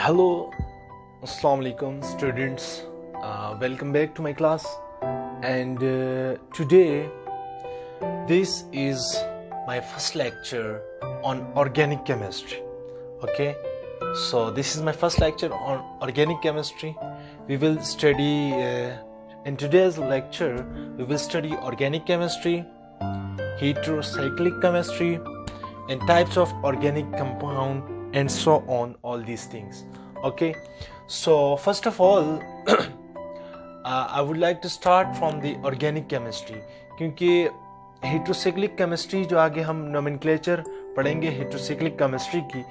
Hello, Assalamu alaikum students. Welcome back to my class. And today, this is my first lecture on organic chemistry. Okay, so this is my first lecture on organic chemistry. We will study in today's lecture. We will study organic chemistry, heterocyclic chemistry, and types of organic compound, and so on, all these things. Okay, so first of all I would like to start from the organic chemistry, क्योंकि heterocyclic chemistry जो आगे हम nomenclature पढ़ेंगे heterocyclic chemistry की,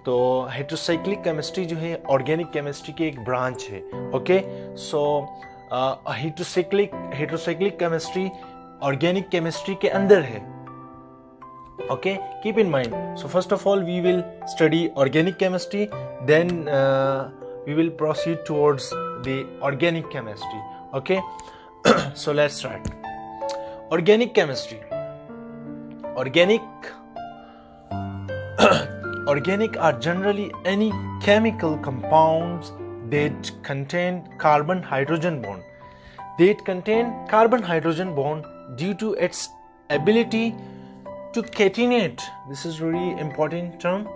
तो heterocyclic chemistry जो है organic chemistry की एक branch है. Okay, so heterocyclic chemistry organic chemistry के अंदर है. Okay, keep in mind. So first of all we will study organic chemistry, then we will proceed towards the organic chemistry. Okay, so let's start. Organic chemistry. Organic are generally any chemical compounds that contain carbon-hydrogen bond. Due to its ability to catenate. This is really important term.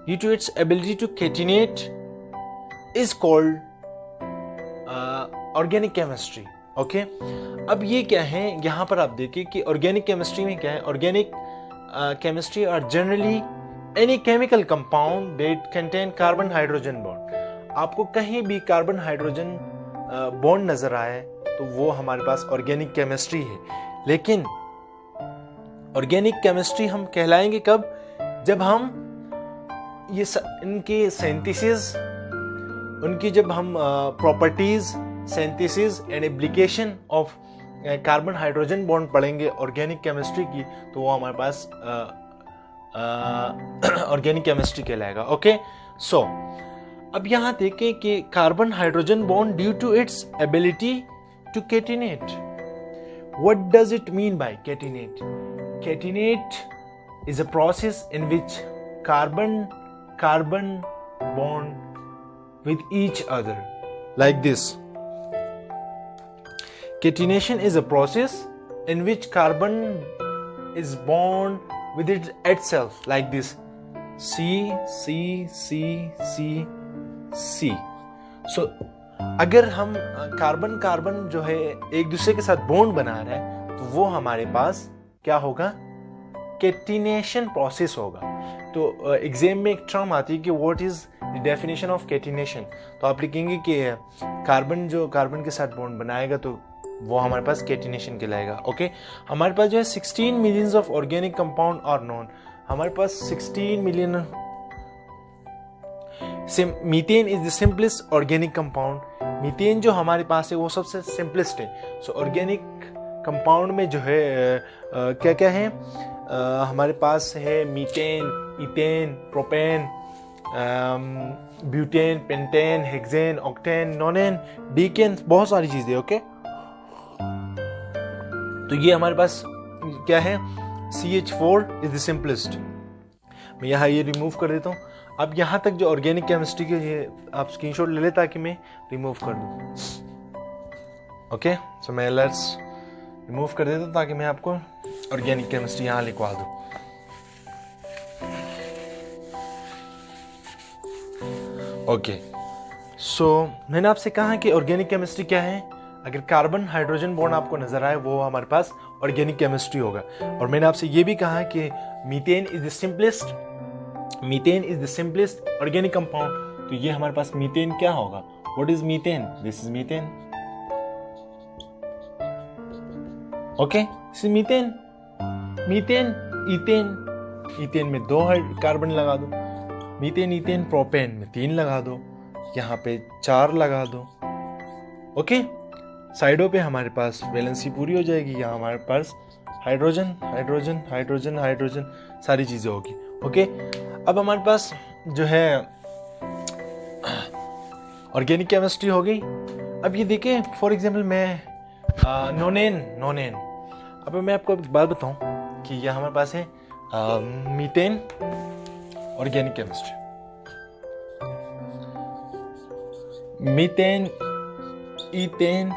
Due to its ability to catenate is called organic chemistry. Okay, अब ये क्या है, यहाँ पर आप देखिए कि organic chemistry में क्या है. Organic chemistry are generally any chemical compound that contain carbon hydrogen bond. आपको कहीं भी कार्बन हाइड्रोजन बॉन्ड नजर आए तो वो हमारे पास ऑर्गेनिक केमिस्ट्री है. लेकिन ऑर्गेनिक केमिस्ट्री हम कहलाएंगे कब, जब हम ये इनके सिंथेसिस, उनकी जब हम properties, synthesis and application of carbon hydrogen bond पढ़ेंगे ऑर्गेनिक केमिस्ट्री की, तो वो हमारे पास ऑर्गेनिक केमिस्ट्री कहलाएगा. ओके, सो अब यहाँ देखें कि carbon hydrogen bond due to its ability to catenate. What does it mean by catenate? Catenate is a process in which carbon bond with each other like this. Catenation is a process in which carbon is bond with itself like this. C. So अगर हम carbon जो है एक दूसरे के साथ bond बना रहे हैं तो वो हमारे पास क्या होगा, कैटिनेशन प्रोसेस होगा. तो एग्जाम में एक टर्म आती है कि what is the definition of catenation, तो आप लिखेंगे कि कार्बन जो कार्बन के साथ बॉन्ड बनाएगा तो वो हमारे पास कैटिनेशन कहलाएगा. ओके, हमारे पास जो है 16 millions of organic compound are known. हमारे पास 16 million. Methane is the simplest organic compound. Methane जो हमारे पास है वो सबसे सिंपलेस्ट है. सो ऑर्गेनिक कंपाउंड में जो है क्या क्या है, हमारे पास है methane, ethane, propane, butane, pentane, hexane, octane, nonane, decane, बहुत सारी चीजें. ओके, तो ये हमारे पास क्या है, CH4 इज द सिंपलेस्ट. मैं यहाँ ये रिमूव कर देता हूँ. अब यहाँ तक जो ऑर्गेनिक केमिस्ट्री के ये आप स्क्रीनशॉट ले ले ताकि मैं रिमूव कर दूँ. ओके, सो मैं लेट्स रिमूव कर देता हूँ ताकि मैं आपको ऑर्गेनिक केमिस्ट्री यहाँ लिखवा दूँ. ओके, सो मैंने आपसे कहा कि ऑर्गेनिक केमिस्ट्री क्या है. अगर कार्बन हाइड्रोजन बॉन्ड आपको नजर आए वो हमारे पास ऑर्गेनिक केमिस्ट्री होगा. और मैंने आपसे ये भी कहा कि methane is the simplest organic compound. तो ये हमारे पास मीथेन क्या होगा, what is methane? This is methane. Okay, methane, ethane में 2 कार्बन लगा दो. मीथेन, प्रोपेन में 3 लगा दो. यहाँ पे 4 लगा दो. ओके, साइडों पे हमारे पास वैलेंसी पूरी हो जाएगी. यहाँ हमारे पास हाइड्रोजन सारी चीजें होगी. ओके, अब हमारे पास जो है ऑर्गेनिक केमिस्ट्री हो गई. अब ये देखिए फॉर एग्जाम्पल मैं नोनेन. अब मैं आपको एक बात बताऊं कि यह हमारे पास है methane organic chemistry. Methane, ethane,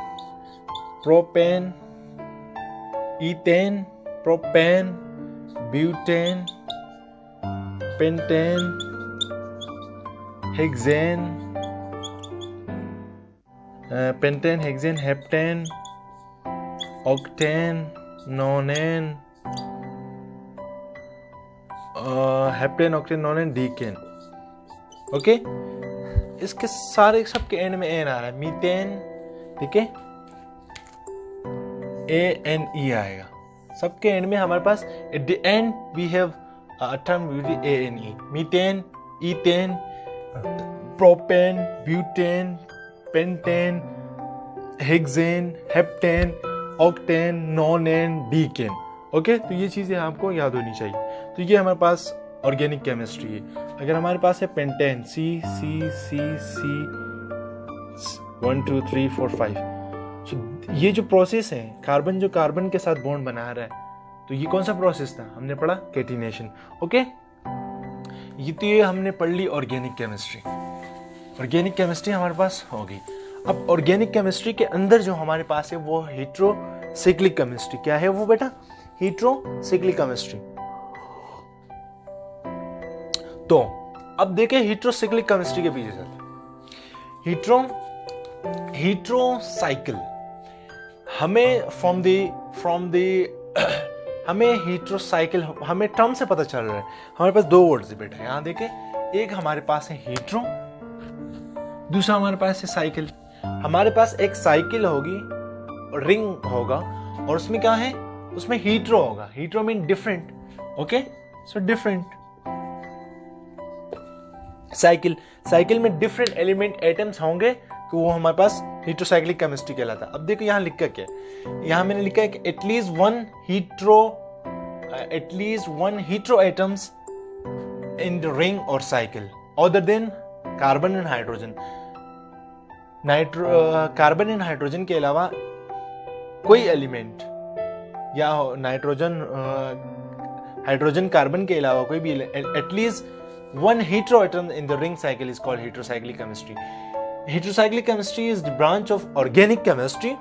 propane, ethane, propane, butane, pentane, hexane, pentane, hexane, heptane, octane, नोनेन, heptane, octane, nonane, decane. Okay, इसके सारे सबके एंड में एन आ रहा है। मीथेन, ठीक है, ANE आएगा सबके एंड में हमारे पास। At the end we have a term with ANE। Methane, ethane, propane, butane, pentane, hexane, heptane, octane, nonane, decane. Okay, तो ये चीजें आपको याद होनी चाहिए। तो ये हमारे पास ऑर्गेनिक केमिस्ट्री है। अगर हमारे पास है पेंटेन, C 1 2 3 4 5, ये जो प्रोसेस है, कार्बन जो कार्बन के साथ बॉन्ड बना रहा है, तो ये कौन सा प्रोसेस था? हमने पढ़ा कैटिनेशन। ओके, ये हमने पढ़ ली ऑर्गेनिक केमिस्ट्री। ऑर्गेनिक केमिस्ट्री हमारे पास होगी। अब ऑर्गेनिक केमिस्ट्री के अंदर जो हमारे पास है वो हेट्रोसाइक्लिक केमिस्ट्री। क्या है वो बेटा? Heterocyclic chemistry. तो अब देखें हेट्रोसाइक्लिक केमिस्ट्री के पीछे चलते। हेट्रोसाइकिल हमें हमें हेट्रोसाइकिल हमें टर्म से पता चल रहा है। हमारे पास दो वर्ड्स है बेटा, यहां देखें। एक हमारे पास है हेट्रो, दूसरा हमारे पास है साइकिल। हमारे पास एक साइकिल होगी, रिंग होगा, और उसमें क्या है? उसमें हेट्रो होगा। Hetero mean different. Okay, so different cycle में डिफरेंट एलिमेंट एटम्स होंगे, तो वो हमारे पास हेट्रोसाइक्लिक केमिस्ट्री कहलाता है। अब देखो यहाँ लिखा क्या है। यहाँ मैंने लिखा है कि at least one hetero atoms in the ring और cycle other than carbon and hydrogen. Carbon and hydrogen के अलावा कोई एलिमेंट, या हाइड्रोजन कार्बन के अलावा कोई भी, at least one heteroatom in the ring cycle is called heterocyclic chemistry. Heterocyclic chemistry is the branch of organic chemistry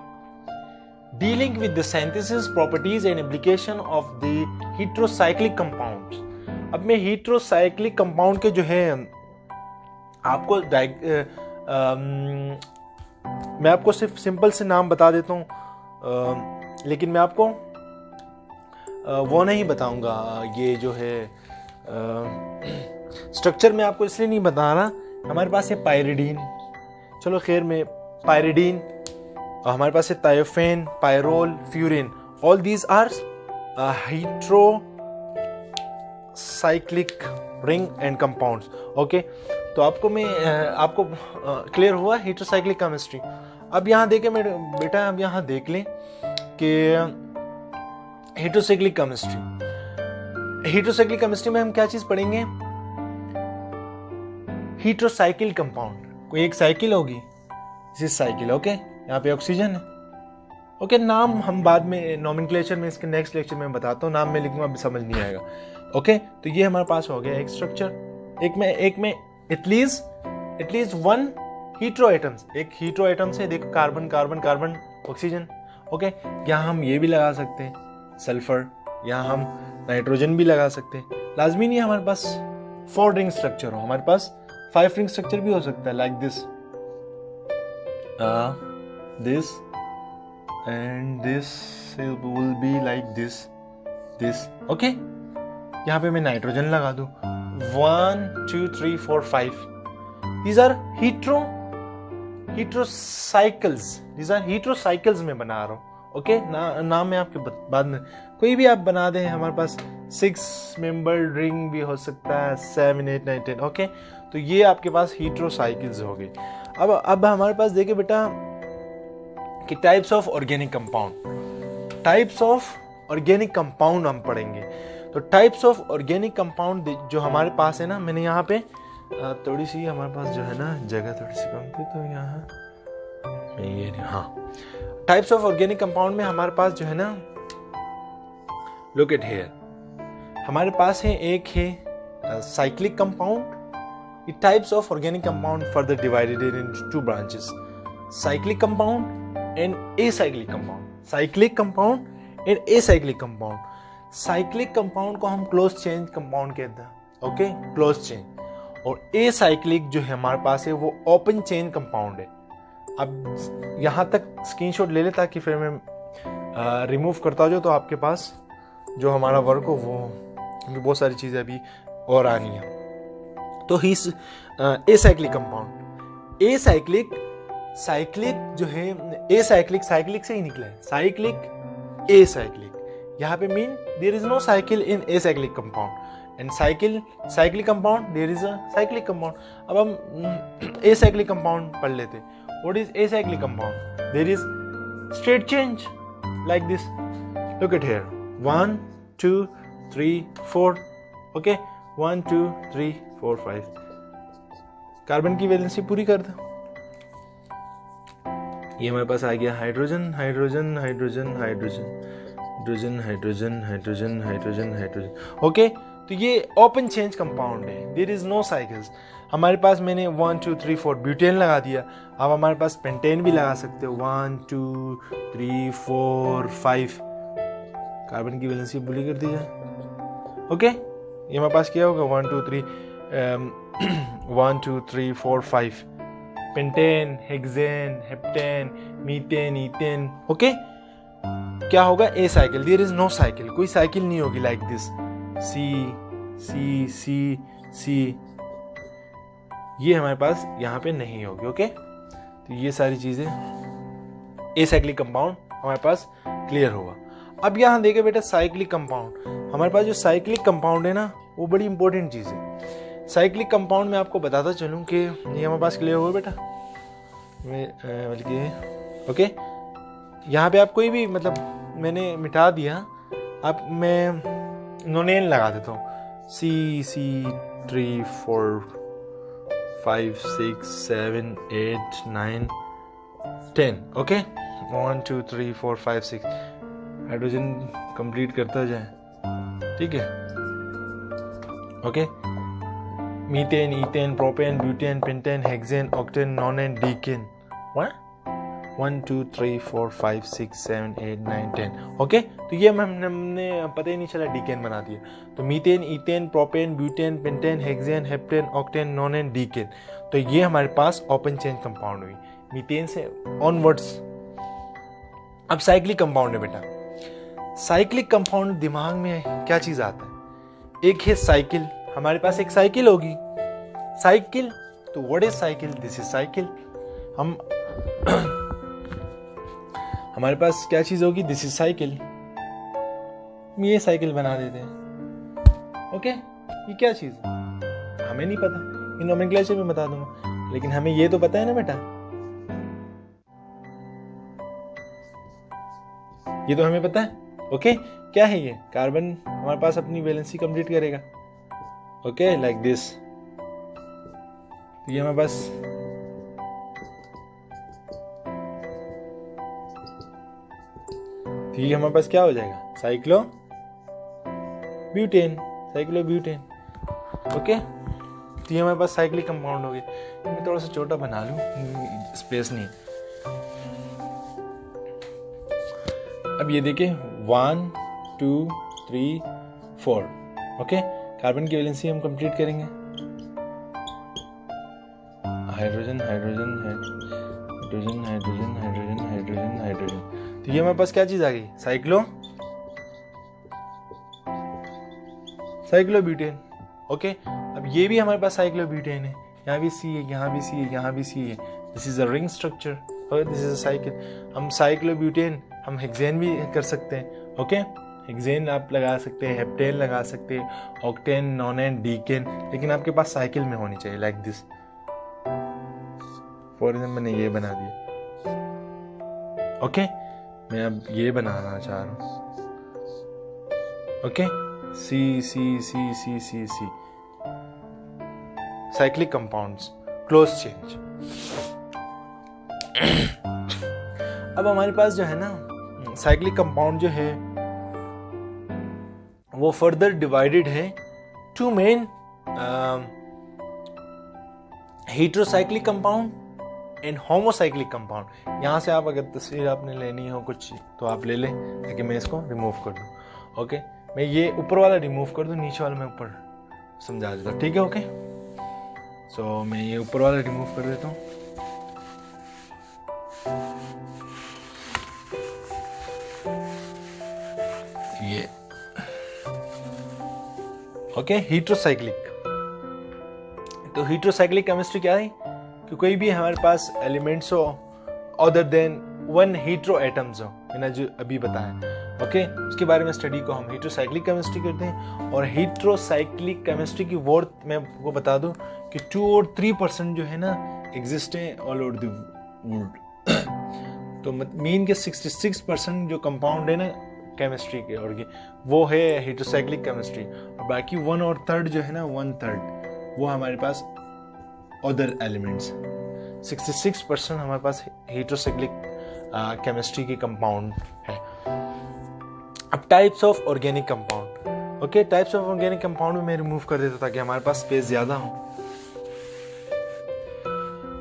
dealing with the synthesis, properties and application of the heterocyclic compounds. अब मैं heterocyclic compound के जो है आपको मैं आपको सिर्फ simple से नाम बता देता हूँ, लेकिन मैं आपको वो नहीं बताऊंगा। ये जो है स्ट्रक्चर में आपको इसलिए नहीं बता रहा। हमारे पास है पायरिडीन, चलो खैर में पायरिडीन, और हमारे पास है thiophene, pyrrole, furan. All these are heterocyclic ring and compounds. Okay, तो आपको क्लियर हुआ हेट्रोसाइक्लिक केमिस्ट्री। अब यहाँ देखें बेटा, अब यहाँ देख लें कि हेट्रोसाइक्लिक केमिस्ट्री में हम क्या चीज पढ़ेंगे? Heterocycle compound. कोई एक साइकिल होगी, दिस साइकिल। ओके, यहाँ पे ऑक्सीजन है। ओके, नाम हम बाद में नोमेनक्लेचर में, इसके नेक्स्ट लेक्चर में बताता हूँ। नाम में लिखूंगा, अभी समझ नहीं आएगा। ओके, तो ये हमारे पास हो गया एक स्ट्रक्चर। एक में एटलीस्ट वन हीट्रो एटम्स। एक हीट्रो एटम से देखो, carbon carbon carbon, oxygen. Okay, यहाँ हम ये भी लगा सकते हैं सल्फर, यहाँ हम नाइट्रोजन भी लगा सकते हैं। लाजमी नहीं हमारे पास 4 रिंग स्ट्रक्चर हो, हमारे पास 5 रिंग स्ट्रक्चर भी हो सकता है, like this and this will be like this. Okay, यहाँ पे मैं नाइट्रोजन लगा दूं, 1 2 3 4 5। दीज आर हेट्रोसाइकिल्स में बना रहा हूं। ओके, नाम में आपके बाद में कोई भी आप बना दें। हमारे पास 6 मेंबर रिंग भी हो सकता है, 7 8 9 10। ओके, तो ये आपके पास हेट्रोसाइकिल्स हो गई। अब हमारे पास देखिए बेटा कि टाइप्स ऑफ ऑर्गेनिक कंपाउंड हम पढ़ेंगे। तो टाइप्स ऑफ ऑर्गेनिक कंपाउंड जो हमारे पास है ना, मैंने यहाँ पे थोड़ी सी हमारे पास जो है ना जगह थोड़ी सी कम थी, तो यहाँ ये हाँ, टाइप्स ऑफ ऑर्गेनिक कंपाउंड में हमारे पास जो है ना, लुक एट हियर, हमारे पास है एक है cyclic compound, The types of organic compound further divided into two branches: cyclic compound and acyclic compound. Cyclic compound and acyclic compound. Cyclic compound को हम क्लोज चेन कंपाउंड कहते हैं, ओके, क्लोज चेन. और acyclic जो है हमारे पास है वो ओपन चेन कंपाउंड है. अब यहाँ तक स्क्रीनशॉट ले ले ताकि फिर मैं रिमूव करता जाऊँ तो आपके पास जो हमारा वर्क हो वो, क्योंकि बहुत सारी चीज़ें अभी और आनी है. तो ही एसाइक्लिक कंपाउंड. एसाइक्लिक, साइक्लिक जो है एसाइक्लिक, साइक्लिक से ही निकला है, साइक्लिक एसाइक्लिक. यहाँ पे mean there is no cycle in acyclic compound and cyclic compound there is a cyclic compound. अब हम एसाइक्लिक कंपाउंड पढ़ लेते. What is acyclic compound? There is straight chain like this. Look at here, 1 2 3 4. okay, 1 2 3 4 5. Carbon की valency पूरी कर दो. ये हमारे पास आ गया hydrogen hydrogen hydrogen hydrogen hydrogen hydrogen hydrogen hydrogen hydrogen. Okay, तो ये ओपन चेंज कंपाउंड है. There is no cycles. हमारे पास मैंने 1 2 3 4 ब्यूटेन लगा दिया. अब हमारे पास पेंटेन भी लगा सकते हो. 1 2 3 4 5. कार्बन की वैलेंसी बुली कर दी जाए. ओके, ये हमारे पास क्या होगा? 1 2 3 1 2 3 4 5. Pentane, hexane, heptane, methane, ethane. Okay, क्या होगा? A cycle. There is no cycle. कोई साइकिल नहीं होगी like this. C C C सी. ये हमारे पास यहाँ पे नहीं होगी. ओके, तो ये सारी चीजें एसाइक्लिक कंपाउंड हमारे पास क्लियर होगा. अब यहाँ देखे बेटा साइक्लिक कंपाउंड. हमारे पास जो साइक्लिक कंपाउंड है ना वो बड़ी इंपॉर्टेंट चीज है. साइक्लिक कंपाउंड में आपको बताता चलूँ कि ये हमारे पास क्लियर होगा बेटा. बल्कि ओके, यहाँ पे आप कोई भी मतलब मैंने मिटा दिया. अब मैं नोनेन लगा देता हूँ. सी सी 3 4 5 6 7 8 9 10. ओके, 1 2 3 4 5 6. हाइड्रोजन कंप्लीट करता जाए. ठीक है. Okay, methane, ethane, propane, butane, pentane, hexane, octane, nonane, decane. 1 2 3 4 5 6 7 8 9 10. Okay, तो ये हमने पता ही नहीं चला डीकेन बना दिया. तो methane, ethane, propane, butane, pentane, hexane, heptane, octane, nonane, decane. तो ये हमारे पास ओपन चेन कंपाउंड हुई मीथेन से ऑनवर्ड्स. अब साइक्लिक कंपाउंड है बेटा. साइक्लिक कंपाउंड दिमाग में क्या चीज आता है? एक है साइकिल. हमारे पास एक साइकिल होगी. साइकिल, तो what is cycle? This is cycle. हम हमारे पास क्या चीज होगी? This is cycle. ये साइकिल बना देते हैं. ओके, ये क्या चीज है हमें नहीं पता. इन नोमेनक्लेचर में बता दूंगा, लेकिन हमें ये तो पता है ना बेटा. ये तो हमें पता है. ओके, क्या है ये? कार्बन हमारे पास अपनी वैलेंसी कंप्लीट करेगा. Okay, like this. ये हमारे पास ये हमारे पास क्या हो जाएगा? Cyclo butane. Cyclo butane. Okay, तो ये हमारे पास साइक्लिक कंपाउंड हो गए. मैं थोड़ा सा छोटा बना लूं, स्पेस नहीं. अब ये देखिए 1 2 3 4. ओके, कार्बन की वैलेंसी हम कंप्लीट करेंगे. Hydrogen hydrogen hydrogen hydrogen hydrogen hydrogen hydrogen. तो ये हमारे पास क्या चीज आ गई? साइक्लोब्यूटेन. ओके, अब ये भी हमारे पास साइक्लोब्यूटेन है. यहाँ भी सी है, यहाँ भी सी है, यहाँ भी सी है. This is a ring structure. Okay, this is a cycle. हम साइक्लोब्यूटेन, हम हेक्सेन भी कर सकते हैं. ओके, हेक्सेन आप लगा सकते हैं, हेप्टेन लगा सकते हैं, ऑक्टेन, नोनेन, डीकेन. लेकिन आपके पास साइकिल में होनी चाहिए लाइक दिस. फॉर एग्जाम्पल मैंने ये बना दिया. ओके, मैं अब ये बनाना चाह रहा हूं. Okay, C C C C C C. Cyclic compounds, closed chain. अब हमारे पास जो है ना साइक्लिक कंपाउंड जो है वो फर्दर डिवाइडेड है to main heterocyclic compound and homocyclic compound. यहाँ से आप अगर तस्वीर आपने लेनी हो कुछ तो आप ले लें, ताकि मैं इसको रिमूव कर दूँ। ओके, मैं ये ऊपर वाला रिमूव कर दूँ, नीचे वाला मैं ऊपर समझा देता हूँ। ठीक है, ओके। सो मैं ये ऊपर वाला रिमूव कर देता हूँ। ये ओके, हेटेरोसाइक्लिक। तो हेटेरोसाइक्लिक केमिस्ट्री क्या है कि कोई भी हमारे पास एलिमेंट्स हो other than one hetero atoms हो, मैंने जो अभी बताया। ओके, उसके बारे में स्टडी को हम हेटेरोसाइक्लिक केमिस्ट्री करते हैं। और हेटेरोसाइक्लिक केमिस्ट्री की वर्थ मैं आपको बता दूं कि 2 और 3% जो है ना एग्जिस्ट है ऑल ओवर द वर्ल्ड। तो मीन के 66% जो कंपाउंड है ना केमिस्ट्री के और वो है हेटेरोसाइक्लिक केमिस्ट्री, और बाकी 1 और 3 जो है ना 1/3 वो हमारे पास अदर एलिमेंट्स। 66% हमारे पास हेटेरोसाइक्लिक केमिस्ट्री के कंपाउंड है। अब types of organic compound. Okay, types of organic compound में मैं रिमूव कर देता ताकि हमारे पास स्पेस ज्यादा हो।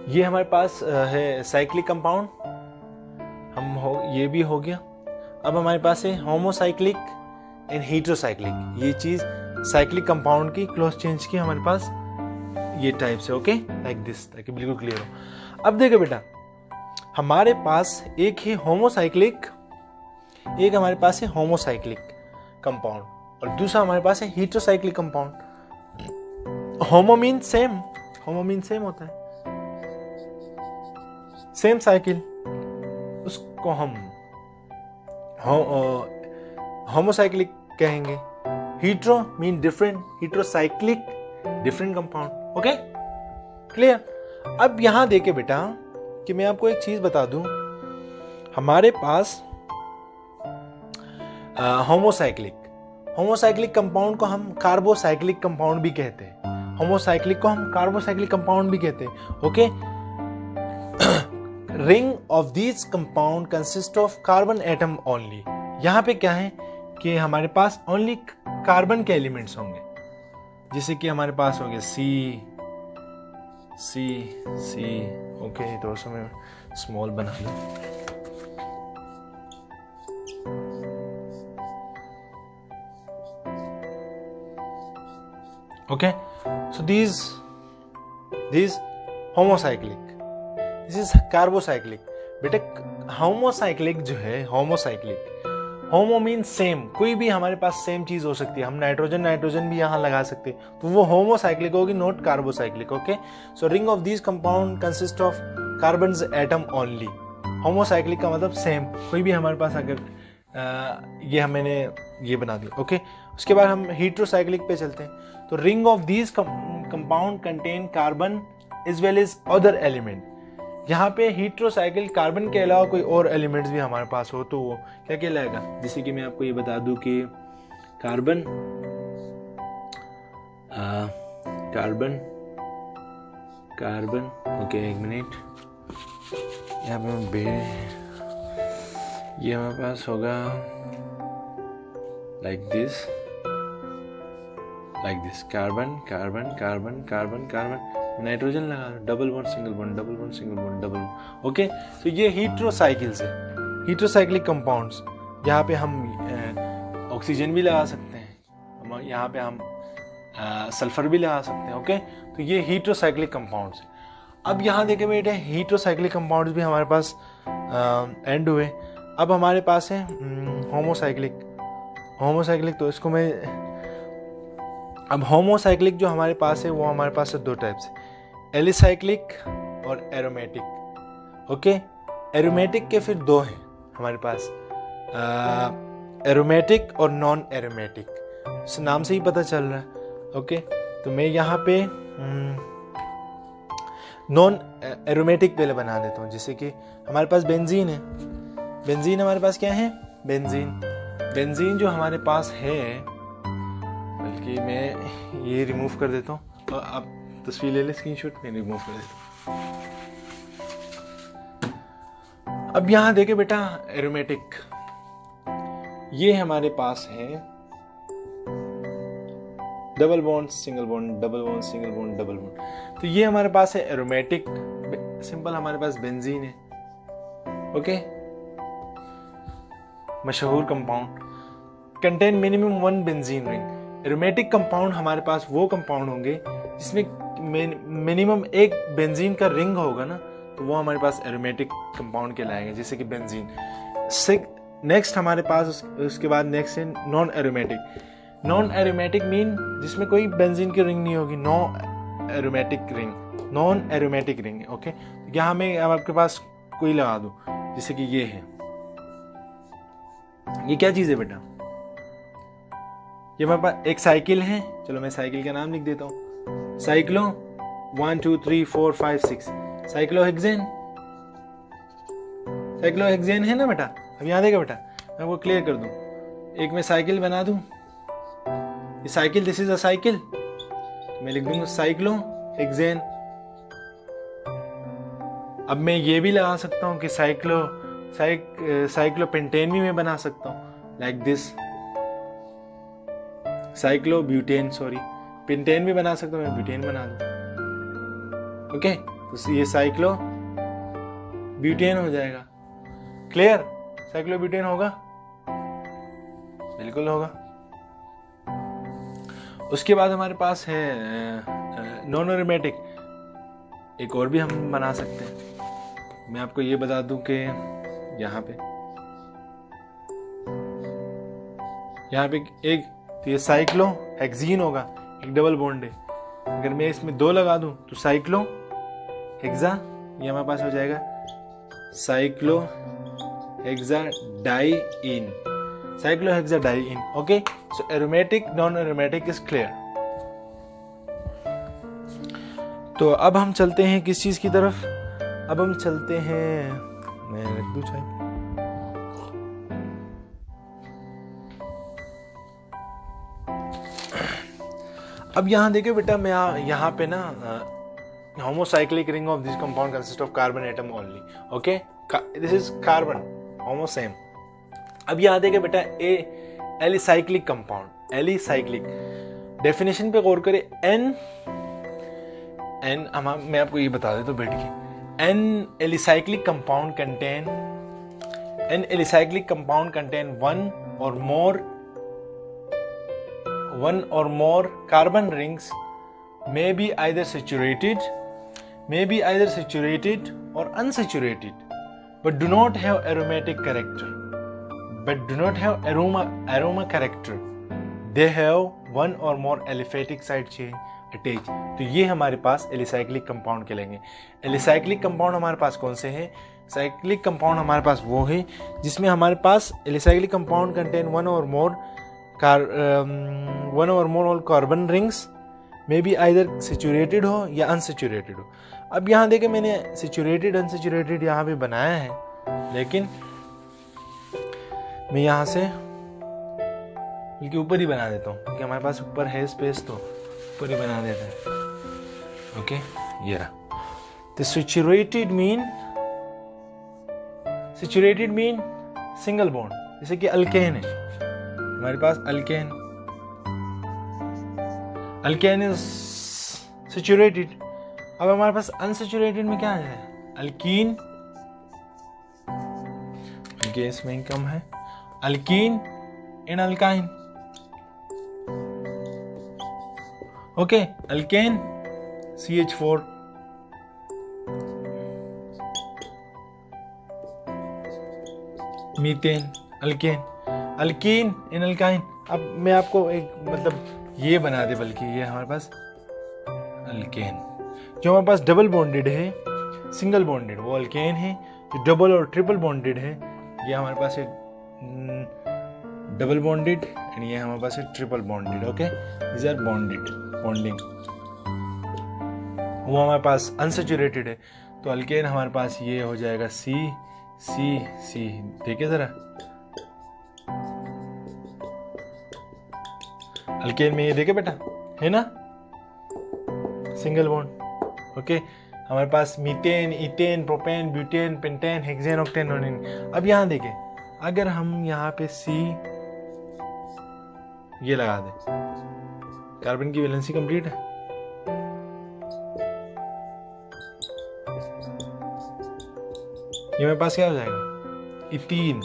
ये हमारे पास है साइक्लिक कंपाउंड, ये भी हो गया। अब हमारे पास है होमोसाइक्लिक एंड हेटेरोसाइक्लिक। ये चीज साइक्लिक कंपाउंड की क्लोज चेंज की हमारे पास ये टाइप्स है। ओके, लाइक दिस, ताकि बिल्कुल क्लियर हो। अब देखो बेटा, हमारे पास एक है होमोसाइक्लिक, एक हमारे पास है होमोसाइक्लिक कंपाउंड, और दूसरा हमारे पास है heterocyclic compound. Homo mean same, homo mean same होता है, सेम साइकिल, उसको हम होमोसाइक्लिक कहेंगे। Hetero mean different, heterocyclic different compound. Okay, clear. अब यहां देखे बेटा कि मैं आपको एक चीज बता दूं, हमारे पास होमोसाइक्लिक कंपाउंड को हम कार्बोसाइक्लिक कंपाउंड भी कहते हैं। होमोसाइक्लिक को हम कार्बोसाइक्लिक कंपाउंड भी कहते हैं। Okay, ring of this compound consist of carbon atom only. यहां पे क्या है कि हमारे पास ओनली कार्बन के एलिमेंट्स होंगे, जैसे कि हमारे पास हो गया सी। ओके, थोड़ा सा मैं स्मॉल बना लूं। Okay, so these homocyclic, this is carbocyclic. बेटे होमोसाइक्लिक जो है, होमो मीन सेम, कोई भी हमारे पास सेम चीज हो सकती है। हम नाइट्रोजन भी यहां लगा सकते हैं, तो वो होमोसाइक्लिक होगी, not carbocyclic. Okay, so ring of this compound consist of carbon atom only. Homocyclic का मतलब सेम, कोई भी हमारे पास अगर मैंने ये बना दिया। ओके, उसके बाद हम हेटेरोसाइक्लिक पे चलते हैं। तो ring of this compound contain carbon as well as other element. यहाँ पे हेटेरोसाइक्लिक कार्बन के अलावा कोई और एलिमेंट्स भी हमारे पास हो तो वो क्या कहलाएगा। जैसे कि मैं आपको ये बता दूं कि कार्बन ओके, एक मिनट, यहाँ पे ये हमारे पास होगा लाइक दिस कार्बन, नाइट्रोजन लगा, double bond single bond. Okay, तो ये हेटेरोसाइकिल्स है, हेटेरोसाइक्लिक कंपाउंड्स। यहाँ पे हम ऑक्सीजन भी लगा सकते हैं, यहाँ पे हम सल्फर भी लगा सकते हैं। ओके, तो ये हेटेरोसाइक्लिक कंपाउंड्स है। अब यहाँ देखे बेटे, हेटेरोसाइक्लिक कंपाउंड्स भी हमारे पास एंड हुए। अब हमारे पास है होमोसाइक्लिक। तो इसको मैं अब होमोसाइक्लिक जो हमारे पास है वो हमारे पास है 2 टाइप्स, एलिसाइक्लिक और एरोमेटिक। ओके, एरोमेटिक के फिर 2 हैं हमारे पास, एरोमेटिक और नॉन एरोमेटिक। इस नाम से ही पता चल रहा है। ओके, तो मैं यहाँ पे नॉन एरोमेटिक पहले बना देता हूँ। जैसे कि हमारे पास बेंजीन है, बेंजीन हमारे पास क्या है, बेंजीन जो हमारे पास है, बल्कि मैं ये रिमूव कर देता हूँ, और आप तस्वीर ले ले, स्क्रीनशॉट में रिमूव कर देता हूँ। अब यहां देखे बेटा, एरोमेटिक ये हमारे पास है double bond single bond, double bond single bond, double bond. तो ये हमारे पास है एरोमेटिक सिंपल, हमारे पास बेंजीन है। ओके, मशहूर compound contain minimum 1 benzene ring. Aromatic compound हमारे पास वो कंपाउंड होंगे जिसमें मिनिमम एक बेंजीन का रिंग होगा ना, तो वो हमारे पास एरोमेटिक कंपाउंड कहलाएंगे, जैसे कि बेंजीन। नेक्स्ट हमारे पास उसके बाद नेक्स्ट है non aromatic. Non aromatic mean जिसमें कोई बेंजीन की रिंग नहीं होगी, नॉन एरोमेटिक रिंग। ओके, यहाँ मैं अब आपके पास कोई लगा दूं, जैसे कि ये है, ये क्या चीज है बेटा? ये हमारे पास एक साइकिल है। चलो मैं साइकिल का नाम लिख देता हूँ, साइक्लो 1 2 3 4 5 6 साइक्लोहेक्सेन। साइक्लोहेक्सेन है ना बेटा? अब याद है क्या बेटा? मैं वो क्लियर कर दूं, एक मैं साइकिल बना दूं, ये cycle, this is a cycle, तो मैं लिख दूंगा साइक्लोहेक्सेन। अब मैं ये भी लगा सकता हूं कि साइक्लोपेंटेन भी मैं बना सकता हूं, like this, cyclobutane, sorry pentane भी बना सकता हूं, मैं ब्यूटेन बना दूं। ओके, तो ये साइक्लो ब्यूटेन हो जाएगा। क्लियर? साइक्लोब्यूटेन होगा, बिल्कुल होगा। उसके बाद हमारे पास है नॉन एरोमेटिक, एक और भी हम बना सकते हैं। मैं आपको ये बता दूं कि यहाँ पे एक, तो ये साइक्लोहेक्सीन होगा, एक डबल बॉन्ड है। अगर मैं इसमें 2 लगा दूं तो साइक्लोहेक्सा, ये हमारे पास हो जाएगा cyclohexadiene, cyclohexadiene. Okay, so aromatic non aromatic is clear. तो अब हम चलते हैं किस चीज की तरफ? अब हम चलते हैं, मैं रख दूं चाय। अब यहाँ देखिए बेटा, मैं यहाँ पे ना homocyclic ring of this compound consist of carbon atom only. Okay, this is carbon homo same. अब यहाँ देखिए बेटा, एलिसाइक्लिक कंपाउंड, एलिसाइक्लिक डेफिनेशन पे गौर करें। मैं आपको ये बता देता हूँ बैठ के। An alicyclic compound contain one or more carbon rings may be either saturated or unsaturated, but do not have aromatic character, aroma character. They have one or more aliphatic side chain attached. तो ये हमारे पास alicyclic compound कहलाएंगे। Alicyclic compound हमारे पास कौन से हैं? Cyclic compound हमारे पास वो है जिसमें हमारे पास alicyclic compound contain one or more all carbon rings may be either saturated हो या unsaturated हो। अब यहाँ देखें, मैंने saturated unsaturated यहाँ पे बनाया है, लेकिन मैं यहाँ से बल्कि ऊपर ही बना देता हूँ, क्योंकि हमारे पास ऊपर है स्पेस, तो ऊपर ही बना देते हैं। ओके, ये रहा। तो saturated mean सिंगल बॉन्ड, जैसे कि अल्केन है हमारे पास, अल्केन इज सैचुरेटेड। अब हमारे पास अनसैचुरेटेड में क्या है? अल्कीन, गैस में कम है, alkene and alkyne. Okay, alkane CH4, methane, alkene and alkyne. अब मैं आपको एक मतलब ये बना दे, बल्कि ये हमारे पास अल्केन, जो हमारे पास डबल बॉन्डेड है, सिंगल बॉन्डेड वो अल्केन है। जो डबल और ट्रिपल बॉन्डेड है, ये हमारे पास है डबल बॉन्डेड, एंड ये हमारे पास है triple bonded. Okay, these are bonding. वो हमारे पास अनसैचुरेटेड है, तो अल्केन हमारे पास ये हो जाएगा C। देखिए जरा, अल्केन में ये देखे बेटा, है ना, सिंगल बॉन्ड। ओके, हमारे पास methane, ethane, propane, butane, pentane, hexane, octane, nonane. अब यहाँ देखें, अगर हम यहाँ पे C ये लगा दें, कार्बन की वैलेंसी कंप्लीट है। ये मेरे पास क्या हो जाएगा, इथीन।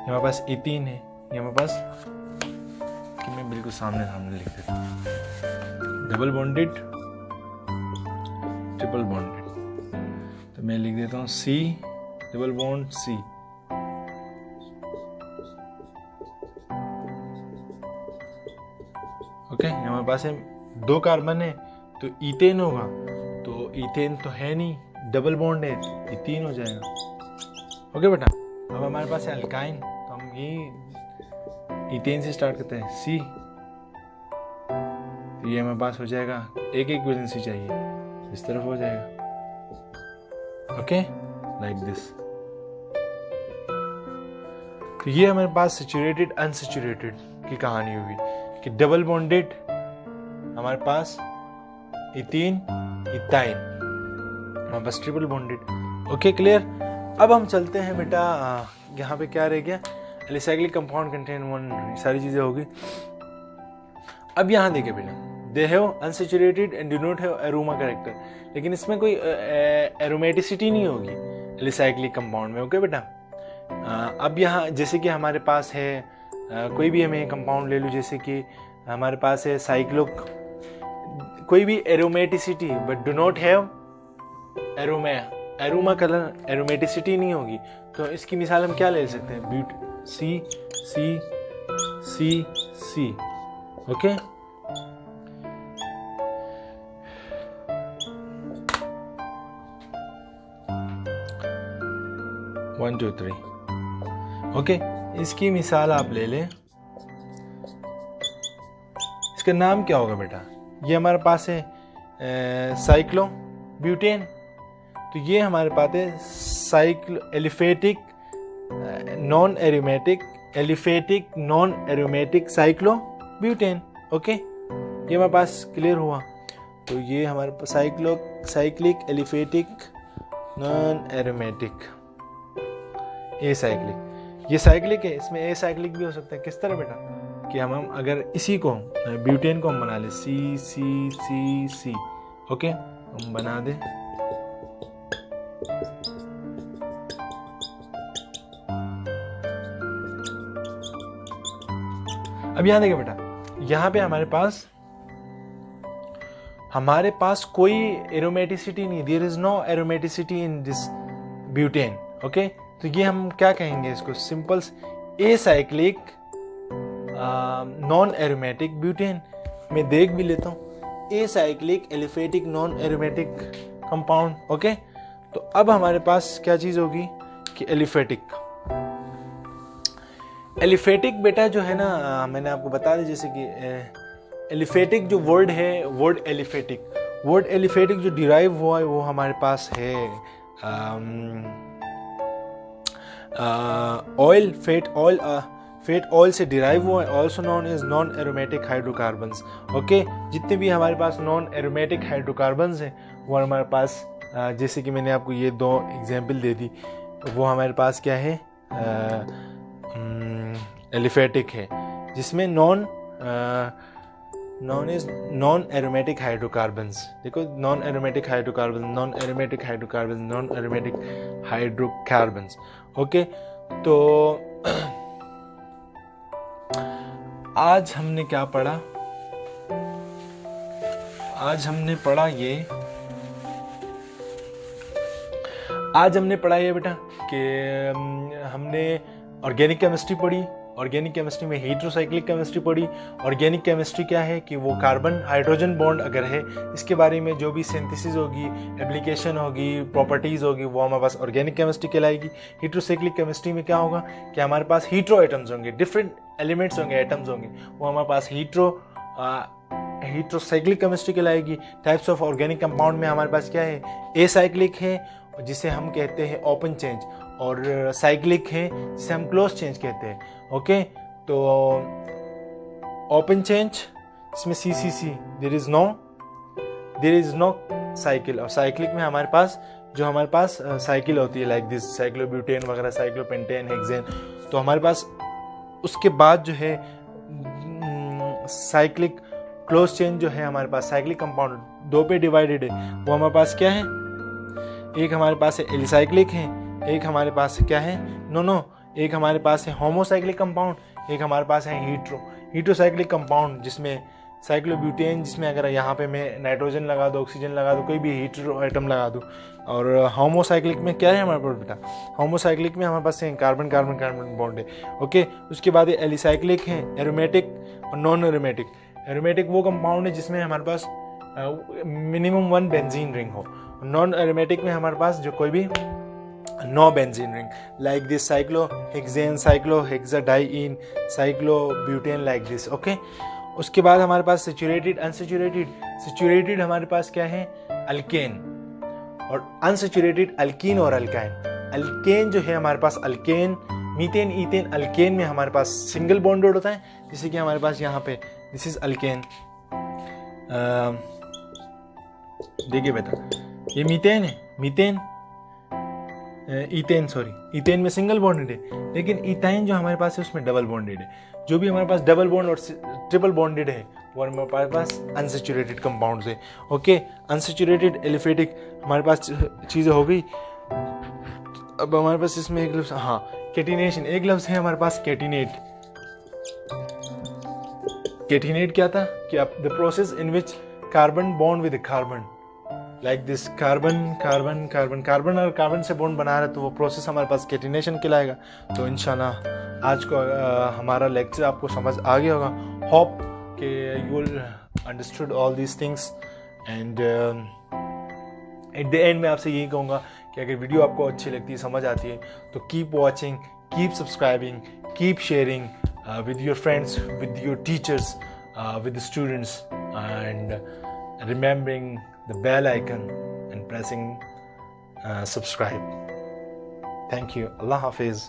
हमारे पास इथीन है, ये हमारे पास, कि मैं बिल्कुल सामने सामने लिख देता हूँ, डबल बॉन्डेड, ट्रिपल बॉन्डेड। तो मैं लिख देता हूँ C double bond C। Okay, हमारे पास है 2 कार्बन है तो इथेन होगा, तो इथेन तो है नहीं, डबल बॉन्ड है, इथीन हो जाएगा। ओके बेटा, अब हमारे पास है अल्काइन, तो हम ये इथेन से स्टार्ट करते हैं C। तो ये हमारे पास हो जाएगा, एक वैलेंसी चाहिए, इस तरफ हो जाएगा। Okay, like this. तो ये हमारे पास सैचुरेटेड अनसैचुरेटेड की कहानी होगी कि डबल बॉन्डेड हमारे पास इथीन इथाइन, हमारे पास ट्रिपल बॉन्डेड। Okay, clear. अब हम चलते हैं बेटा, यहाँ पे क्या रह गया, एलिसाइक्लिक कंपाउंड कंटेन वन, सारी चीजें होगी। अब यहाँ देखिए बेटा, they have unsaturated and do not have aroma character, लेकिन इसमें कोई एरोमेटिसिटी नहीं होगी एलिसाइक्लिक कंपाउंड में। ओके बेटा, अब यहाँ जैसे कि हमारे पास है कोई भी हमें कंपाउंड ले लो, जैसे कि हमारे पास है साइक्लो, कोई भी aromaticity but do not have aroma colour, aromaticity नहीं होगी, तो इसकी मिसाल हम क्या ले सकते हैं, butane C C C C। Okay, one two three. Okay, इसकी मिसाल आप ले लें, इसका नाम क्या होगा बेटा, ये हमारे पास है साइक्लो ब्यूटेन, तो ये हमारे पास है cycloaliphatic non aromatic, aliphatic non aromatic cyclobutane. Okay, ये हमारे पास क्लियर हुआ। तो ये हमारे पास cyclic aliphatic non aromatic, acyclic, ये साइक्लिक है, इसमें ए साइक्लिक भी हो सकता है। किस तरह बेटा, कि हम अगर इसी को ब्यूटेन को हम बना ले C C C C। Okay, हम बना दें, अब यहां देखिए बेटा, यहां पे हमारे पास कोई एरोमेटिसिटी नहीं, there is no aromaticity in this butane. Okay, तो ये हम क्या कहेंगे इसको, simple acyclic non aromatic butane. मैं देख भी लेता हूं, acyclic aliphatic non aromatic compound. Okay, तो अब हमारे पास क्या चीज होगी कि एलिफेटिक बेटा जो है ना, मैंने आपको बता दिया, जैसे कि एलिफेटिक जो वर्ड है, वर्ड एलिफेटिक जो डिराइव हुआ है वो हमारे पास है ऑयल, फेट ऑयल से डिराइव हुआ है, also known as non aromatic hydrocarbons. Okay, जितने भी हमारे पास नॉन एरोमेटिक हाइड्रोकार्बन्स हैं वो हमारे पास, जैसे कि मैंने आपको ये 2 एग्जाम्पल दे दी, वो हमारे पास क्या है, एलिफेटिक है, जिसमें known as non aromatic hydrocarbons. देखो, नॉन एरोमेटिक हाइड्रोकार्बन्स। ओके, तो आज हमने क्या पढ़ा, आज हमने पढ़ा ये बेटा कि हमने ऑर्गेनिक केमिस्ट्री पढ़ी, ऑर्गेनिक केमिस्ट्री में हेटेरोसाइक्लिक केमिस्ट्री पढ़ी। ऑर्गेनिक केमिस्ट्री क्या है कि वो कार्बन हाइड्रोजन बॉन्ड अगर है, इसके बारे में जो भी सिंथेसिस होगी, एप्लीकेशन होगी, प्रॉपर्टीज होगी, वो हमारे पास ऑर्गेनिक केमिस्ट्री कहलाएगी। हेटेरोसाइक्लिक केमिस्ट्री में क्या होगा कि हमारे पास हीट्रो एटम्स होंगे, डिफरेंट एलिमेंट्स होंगे, एटम्स होंगे, वो हमारे पास हेटेरोसाइक्लिक केमिस्ट्री कहलाएगी। टाइप्स ऑफ ऑर्गेनिक कंपाउंड में हमारे पास क्या है, एसाइक्लिक है जिसे हम कहते हैं ओपन चेंज, और साइक्लिक है जिसे हम क्लोज चेंज कहते हैं। ओके, तो ओपन चेंज इसमें CCC, there is no cycle, और साइक्लिक में हमारे पास साइकिल होती है, लाइक दिस साइक्लोब्यूटेन वगैरह, साइक्लोपेंटेन, हेक्सेन। तो हमारे पास उसके बाद जो है साइक्लिक क्लोज चेन जो है हमारे पास साइक्लिक कंपाउंड दो पे डिवाइडेड है, वो हमारे पास क्या है, एक हमारे पास है एलिसाइक्लिक है, एक हमारे पास क्या है, एक हमारे पास है होमोसाइक्लिक कंपाउंड, एक हमारे पास है हीट्रोसाइक्लिक कंपाउंड जिसमें साइक्लोब्यूटेन, जिसमें अगर यहाँ पे मैं नाइट्रोजन लगा दूँ, ऑक्सीजन लगा दूँ, कोई भी हीट्रो आइटम लगा दूँ। और होमोसाइक्लिक में क्या है हमारे पास बेटा, होमोसाइक्लिक में हमारे पास कार्बन कार्बन कार्बन बॉन्ड है। ओके, उसके बाद एलिसाइक्लिक है, एरोमेटिक और नॉन एरोमेटिक। एरोमेटिक वो कंपाउंड है जिसमें हमारे पास मिनिमम 1 बेंजीन रिंग हो। नॉन एरोमेटिक में हमारे पास जो कोई भी no benzene ring, like this cyclohexane, cyclohexadiene, cyclobutane, like this. Okay, उसके बाद हमारे पास सैचुरेटेड, अनसैचुरेटेड हमारे पास क्या है, अल्केन, और अनसैचुरेटेड अल्कीन और अल्काइन। अल्केन जो है हमारे पास अल्केन, मीथेन, ईथेन, अल्केन में हमारे पास सिंगल बॉन्डेड होता है, जैसे कि हमारे पास यहाँ पे दिस इज अल्केन। देखिए बेटा, ये मीथेन है, ईथेन में सिंगल बॉन्डेड है, लेकिन इथाइन जो हमारे पास है उसमें डबल बॉन्डेड है। जो भी हमारे पास डबल बॉन्ड और ट्रिपल बॉन्डेड है वो हमारे पास अनसैचुरेटेड कंपाउंड्स है। ओके, अनसैचुरेटेड एलिफेटिक हमारे पास चीज़ें हो गई। अब हमारे पास इसमें एक लफ्ज़, हाँ, केटिनेशन, एक लफ्ज़ है हमारे पास केटिनेट। केटिनेट क्या था कि अब the process in which carbon bond with carbon, like this, carbon carbon carbon carbon और कार्बन से बॉन्ड बना रहे, तो वो प्रोसेस हमारे पास केटिनेशन कहलाएगा। तो इंशाल्लाह आज को हमारा लेक्चर आपको समझ आ गया होगा। होप कि you will understood all these things, and eight the and मैं आपसे यही कहूँगा कि अगर वीडियो आपको अच्छी लगती है, समझ आती है, तो keep watching, keep subscribing, keep sharing with your friends, with your teachers, with the students, and remembering the bell icon and pressing subscribe. Thank you. Allah Hafiz.